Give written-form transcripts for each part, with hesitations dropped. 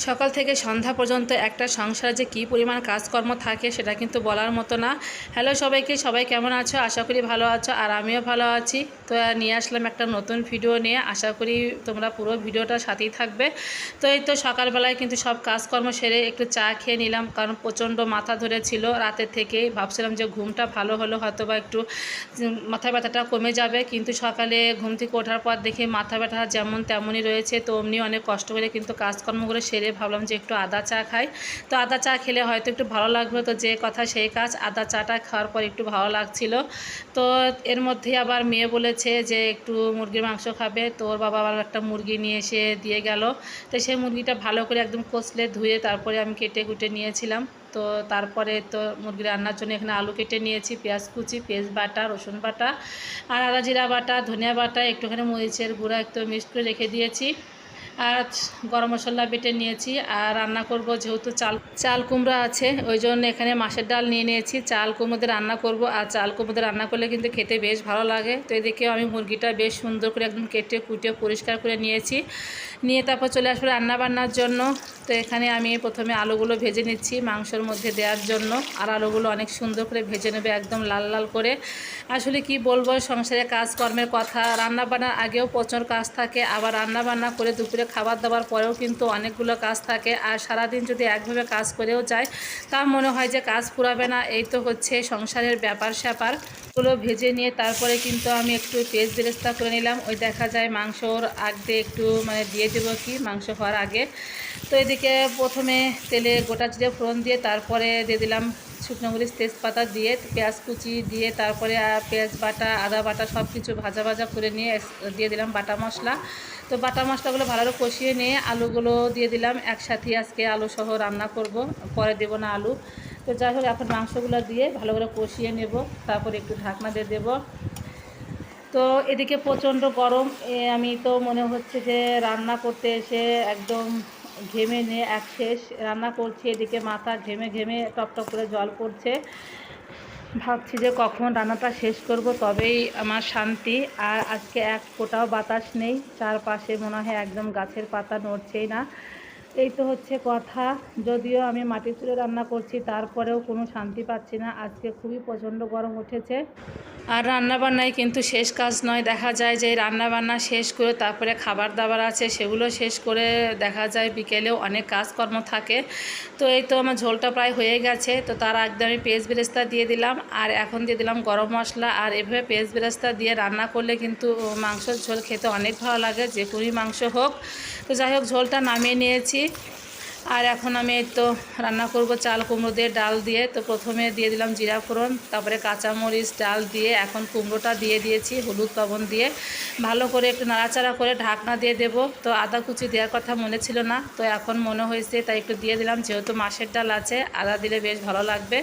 সকাল থেকে সন্ধ্যা পর্যন্ত একটা সংসারে যে কী পরিমাণ কাজকর্ম থাকে সেটা কিন্তু বলার মতো না। হ্যালো সবাইকে, সবাই কেমন আছো? আশা করি ভালো আছো, আর আমিও ভালো আছি। তো নিয়ে আসলাম একটা নতুন ভিডিও নিয়ে। আশা করি তোমরা পুরো ভিডিওটা সাথেই থাকবে। তো এই তো সকালবেলায় কিন্তু সব কাজকর্ম সেরে একটু চা খেয়ে নিলাম, কারণ প্রচণ্ড মাথা ধরেছিল রাতের থেকেই। ভাবছিলাম যে ঘুমটা ভালো হলো হয়তো বা একটু মাথা ব্যথাটা কমে যাবে, কিন্তু সকালে ঘুম থেকে ওঠার পর দেখি মাথা ব্যথা যেমন তেমনই রয়েছে। তো অমনি অনেক কষ্ট করে কিন্তু কাজকর্মগুলো সেরে ভাবলাম যে একটু আদা চা খাই। তো আদা চা খেলে হয়তো একটু ভালো লাগবে, তো যে কথা সেই কাজ, আদা চাটা খাওয়ার পর একটু ভালো লাগছিল। তো এর মধ্যে আবার মেয়ে বলেছে যে একটু মুরগির মাংস খাবে, তো ওর বাবা আবার একটা মুরগি নিয়ে এসে দিয়ে গেল। তো সেই মুরগিটা ভালো করে একদম কষলে ধুয়ে তারপরে আমি কেটে কুটে নিয়েছিলাম। তো তারপরে তো মুরগি রান্নার জন্য এখানে আলু কেটে নিয়েছি, পেঁয়াজ কুচি, পেঁয়াজ বাটা, রসুন বাটা আর আদা জিরা বাটা, ধনিয়া বাটা, একটুখানি মরিচের গুঁড়া একটু মিক্সড করে রেখে দিয়েছি। আর গরম মশলা বেটে নিয়েছি। আর রান্না করব, যেহেতু চাল কুমড়া আছে ওই জন্য এখানে মাছের ডাল নিয়ে নিয়েছি। চাল কুমড়ো দিয়ে রান্না করব, আর চাল কুমড়ো দিয়ে রান্না করলে কিন্তু খেতে বেশ ভালো লাগে। তো এদিকেও আমি মুরগিটা বেশ সুন্দর করে একদম কেটে কুটে পরিষ্কার করে নিয়েছি, নিয়ে তারপর চলে আসবো রান্না বান্নার জন্য। তো এখানে আমি প্রথমে আলুগুলো ভেজে নিচ্ছি মাংসর মধ্যে দেওয়ার জন্য। আর আলুগুলো অনেক সুন্দর করে ভেজে নেবে একদম লাল লাল করে। আসলে কি বলবো, সংসারে কাজকর্মের কথা, রান্না বান্নার আগেও প্রচুর কাজ থাকে, আবার রান্না বান্না করে দুপুরে খাবার দাবার পরেও কিন্তু অনেকগুলো কাজ থাকে। আর সারাদিন যদি একভাবে কাজ করেও যায় তা মনে হয় যে কাজ পুরাবে না। এই তো হচ্ছে সংসারের ব্যাপার স্যাপার। গুলো ভেজে নিয়ে তারপরে কিন্তু আমি একটু পেঁয়াজ বেরেস্তা করে নিলাম। ওই দেখা যায় মাংসর আগে একটু দিয়ে দেবো কি, মাংস হওয়ার আগে। তো এদিকে প্রথমে তেলে গোটা জিরে ফোড়ন দিয়ে তারপরে দিয়ে দিলাম শুকনো মরিচ, তেজপাতা দিয়ে পেঁয়াজ কুচি দিয়ে তারপরে পেঁয়াজ বাটা, আদা বাটা সব কিছু ভাজা ভাজা করে নিয়ে দিয়ে দিলাম বাটা মশলা। তো বাটা মশলাগুলো ভালো করে কষিয়ে নিয়ে আলুগুলো দিয়ে দিলাম একসাথে। আজকে আলু সহ রান্না করব, পরে দেবো না আলু। তো যাই হোক, এখন মাংসগুলো দিয়ে ভালো করে কষিয়ে নেব, তারপরে একটু ঢাকনা দিয়ে দেবো। তো এদিকে প্রচণ্ড গরম, আমি তো মনে হচ্ছে যে রান্না করতে এসে একদম ঘেমে নিয়ে এক শেষ। রান্না করছি, এদিকে মাথা ঘেমে ঘেমে টপ টপ করে জল পড়ছে। ভাবছি যে কখন রান্নাটা শেষ করব তবেই আমার শান্তি। আর আজকে এক ফোঁটাও বাতাস নেই, চারপাশে মনে হয় একদম গাছের পাতা নড়ছেই না। এই তো হচ্ছে কথা। যদিও আমি মাটির চুলে রান্না করছি তারপরেও কোনো শান্তি পাচ্ছি না। আজকে খুবই প্রচণ্ড গরম উঠেছে। আর রান্নাবান্নায় কিন্তু শেষ কাজ নয়, দেখা যায় যে রান্নাবান্না শেষ করে তারপরে খাবার দাবার আছে সেগুলো শেষ করে দেখা যায় বিকেলেও অনেক কাজকর্ম থাকে। তো এই তো আমার ঝোলটা প্রায় হয়ে গেছে। তো তার আগে আমি পেঁয়াজ বেরেস্তা দিয়ে দিলাম, আর এখন দিয়ে দিলাম গরম মশলা। আর এভাবে পেঁয়াজ বেরেস্তা দিয়ে রান্না করলে কিন্তু মাংসের ঝোল খেতে অনেক ভালো লাগে, যে কোনোই মাংস হোক। তো যাই হোক, ঝোলটা নামিয়ে নিয়েছি। আর এখন আমি এই তো রান্না করব চাল কুমড়ো দিয়ে ডাল দিয়ে। তো প্রথমে দিয়ে দিলাম জিরা ফোড়ন, তারপরে কাঁচামরিচ, ডাল দিয়ে এখন কুমড়োটা দিয়ে দিয়েছি হলুদ লবণ দিয়ে ভালো করে একটু নাড়াচাড়া করে ঢাকনা দিয়ে দেব। তো আদা কুচি দেওয়ার কথা মনে ছিল না, তো এখন মনে হয়েছে তাই একটু দিয়ে দিলাম, যেহেতু মাছের ডাল আছে আদা দিলে বেশ ভালো লাগবে।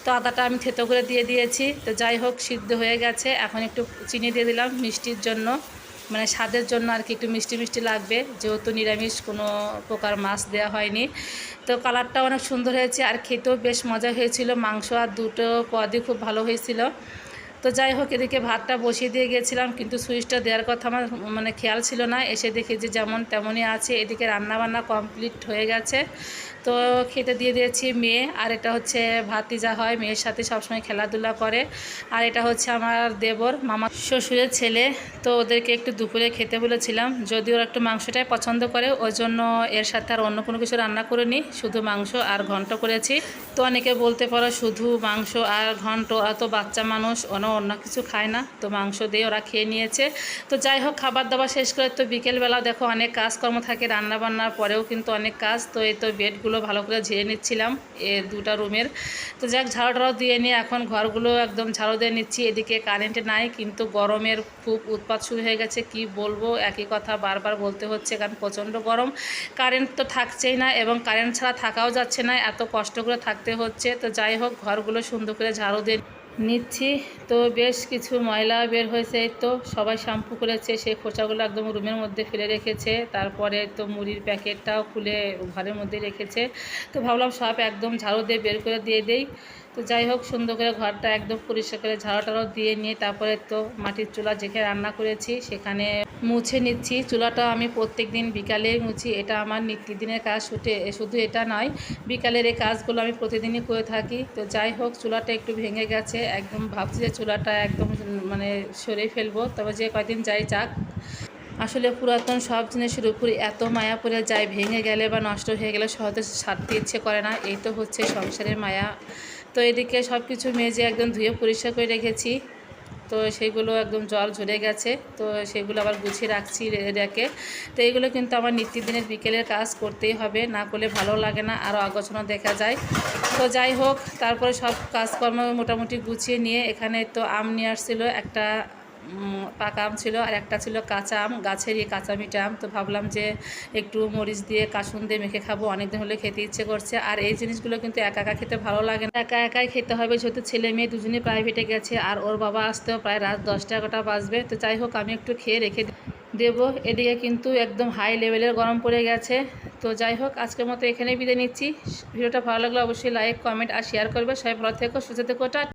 তো আদাটা আমি থেতো করে দিয়ে দিয়েছি। তো যাই হোক, সিদ্ধ হয়ে গেছে। এখন একটু চিনি দিয়ে দিলাম মিষ্টির জন্য, স্বাদের জন্য আর কি, একটু মিষ্টি মিষ্টি লাগবে, যেহেতু নিরামিষ কোনো প্রকার মাছ দেওয়া হয়নি। তো কালারটাও অনেক সুন্দর হয়েছে, আর খেতেও বেশ মজা হয়েছিল। মাংস আর দুটো পদই খুব ভালো হয়েছিল। তো যাই হোক, এদিকে ভাতটা বসিয়ে দিয়ে গেছিলাম, কিন্তু সুইচটা দেওয়ার কথা আমার খেয়াল ছিল না। এসে দেখি যে যেমন তেমনই আছে। এদিকে রান্নাবান্না কমপ্লিট হয়ে গেছে। তো খেতে দিয়ে দিয়েছি মেয়ে, আর এটা হচ্ছে ভাতিজা হয়, মেয়ের সাথে সবসময় খেলাধুলা করে। আর এটা হচ্ছে আমার দেবর, মামা শ্বশুরের ছেলে। তো ওদেরকে একটু দুপুরে খেতে বলেছিলাম, যদিও ওরা একটু মাংসটাই পছন্দ করে, ওই জন্য এর সাথে আর অন্য কোনো কিছু রান্না করিনি, শুধু মাংস আর ঘন্ট করেছি। তো অনেকে বলতে পারো শুধু মাংস আর ঘন্ট, ওরা তো বাচ্চা মানুষ, অন্য কিছু খায় না, তো মাংস দিয়ে ওরা খেয়ে নিয়েছে। তো যাই হোক, খাবার দাবার শেষ করে তো বিকেলবেলা দেখো অনেক কাজকর্ম থাকে, রান্না বান্নার পরেও কিন্তু অনেক কাজ। তো এই তো বেডগুলো ভালো করে ঝেড়ে নিচ্ছিলাম, দুটা রুমের। তো যাক, ঝাড়ু দিয়ে নিয়ে এখন ঘরগুলো একদম ঝাড়ু দিয়ে নিচ্ছি। এদিকে কারেন্ট নাই, কিন্তু গরমের খুব উৎপাত শুরু হয়ে গেছে। কি বলবো, একই কথা বারবার বলতে হচ্ছে, কারণ প্রচণ্ড গরম। কারেন্ট তো থাকছেই না, এবং কারেন্ট ছাড়া থাকাও যাচ্ছে না, এত কষ্ট করে থাকতে হচ্ছে। তো যাই হোক, ঘরগুলো সুন্দর করে ঝাড়ু দিয়ে নিচ্ছি। তো বেশ কিছু ময়লা বের হয়েছে, তো সবাই শ্যাম্পু করেছে, সেই খোঁচাগুলো একদম রুমের মধ্যে ফেলে রেখেছে। তারপরে তো মুড়ির প্যাকেটটাও খুলে ঘরের মধ্যে রেখেছে। তো ভাবলাম সব একদম ঝাড়ু দিয়ে বের করে দিয়ে দেই। তো যাই হোক, সুন্দর করে ঘরটা একদম পরিষ্কার করে ঝাড়ু টাড়ু দিয়ে নিয়ে তারপরে তো মাটির চুলা যেখানে রান্না করেছি সেখানে মুছে নিচ্ছি। চুলাটা আমি প্রত্যেক দিন বিকালে মুছি, এটা আমার নিত্যদিনের কাজ। শুধু এটা নয়, বিকালের এই কাজগুলো আমি প্রতিদিনই করে থাকি। তো যাই হোক, চুলাটা একটু ভেঙে গেছে, একদম ভাবছি যে চুলাটা একদম মানে সরিয়ে ফেলবো, তবে যে কয়দিন যাই যাক। আসলে পুরাতন সব জিনিসের উপরে এত মায়া পড়ে যায়, ভেঙে গেলে বা নষ্ট হয়ে গেলে সহজে ছাড়তে ইচ্ছে করে না। এই তো হচ্ছে সংসারের মায়া। তো এদিকে সব কিছু মেজে একদম ধুয়ে পরিষ্কার করে রেখেছি। তো সেগুলো একদম জল ঝরে গেছে, তো সেগুলো আবার গুছিয়ে রাখছি রেখে। তো এইগুলো কিন্তু আমার নিত্যদিনের বিকেলের কাজ করতেই হবে, না করলে ভালো লাগে না, আরও অগোছালো দেখা যায়। তো যাই হোক, তারপরে সব কাজকর্ম মোটামুটি গুছিয়ে নিয়ে এখানে তো আম নিয়ে আসছিলো, একটা পাকা আম ছিল আর একটা ছিল কাঁচা আম, গাছেরই কাঁচা মিঠা আম। তো ভাবলাম যে একটু মরিচ দিয়ে কাসুন দিয়ে মেখে খাবো, অনেকদিন হলে খেতে ইচ্ছে করছে। আর এই জিনিসগুলো কিন্তু একা একা খেতে ভালো লাগে না, একা একাই খেতে হবে, যেহেতু ছেলে মেয়ে দুজনেই প্রাইভেটে গেছে আর ওর বাবা আসতেও প্রায় রাত 10টা-11টা বাজবে। তো যাই হোক, আমি একটু খেয়ে রেখে দেবো। এদিকে কিন্তু একদম হাই লেভেলের গরম পড়ে গেছে। তো যাই হোক, আজকের মতো এখানেই বিদায় নিচ্ছি। ভিডিওটা ভালো লাগলে অবশ্যই লাইক, কমেন্ট আর শেয়ার করবে। সবাই ভালো থেকো, সুস্থ থেকো।